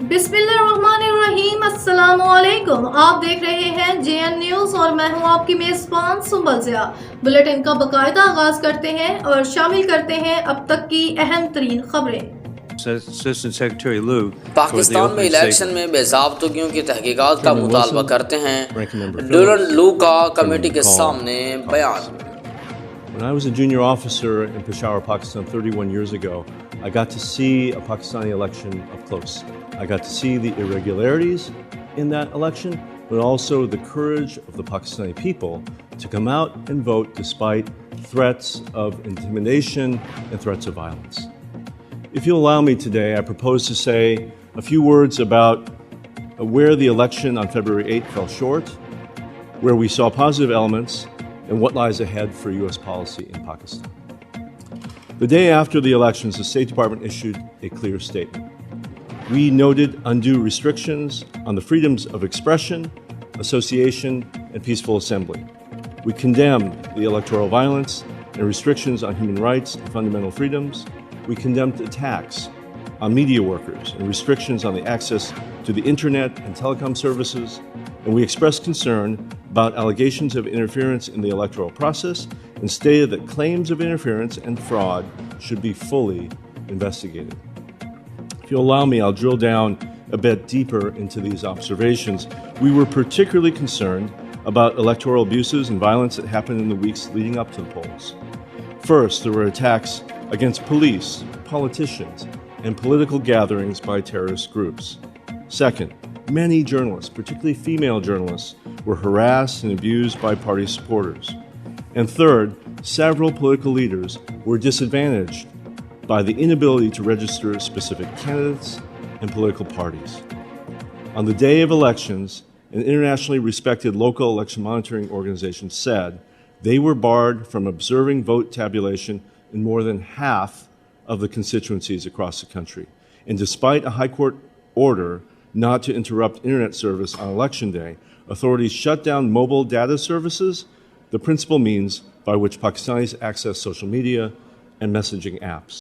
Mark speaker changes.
Speaker 1: बिस्मिल्लाहिर्रहमानिर्रहीम, अस्सलाम वालेकुम। आप देख रहे हैं JN न्यूज़ और मैं हूं आपकी मेज़बान सुंबल ज़िया। बुलेटिन का बाकायदा आगाज़ करते हैं और शामिल करते हैं अब तक की अहम तरीन खबरें।
Speaker 2: पाकिस्तान में इलेक्शन में बेज़ाब्तगियों की तहकीकात का मुतालबा करते हैं। डोनलो का कमेटी के सामने बयान।
Speaker 3: When I was a junior officer in Peshawar, Pakistan 31 years ago, I got to see a Pakistani election up close. I got to see the irregularities in that election, but also the courage of the Pakistani people to come out and vote despite threats of intimidation and threats of violence. If you'll allow me today, I propose to say a few words about where the election on February 8th fell short, where we saw positive elements, and what lies ahead for U.S. policy in Pakistan. The day after the elections, the State Department issued a clear statement. We noted undue restrictions on the freedoms of expression, association, and peaceful assembly. We condemned the electoral violence and restrictions on human rights and fundamental freedoms. We condemned attacks on media workers and restrictions on the access to the internet and telecom services, and we expressed concern about allegations of interference in the electoral process and stated that claims of interference and fraud should be fully investigated. If you'll allow me, I'll drill down a bit deeper into these observations. We were particularly concerned about electoral abuses and violence that happened in the weeks leading up to the polls. First, there were attacks against police, politicians, and political gatherings by terrorist groups. Second, many journalists, particularly female journalists, were harassed and abused by party supporters. And third, several political leaders were disadvantaged by the inability to register specific candidates and political parties. On the day of elections, an internationally respected local election monitoring organization said they were barred from observing vote tabulation in more than half of the constituencies across the country. And despite a high court order not to interrupt internet service on election day, authorities shut down mobile data services, the principal means by which Pakistanis access social media and messaging apps.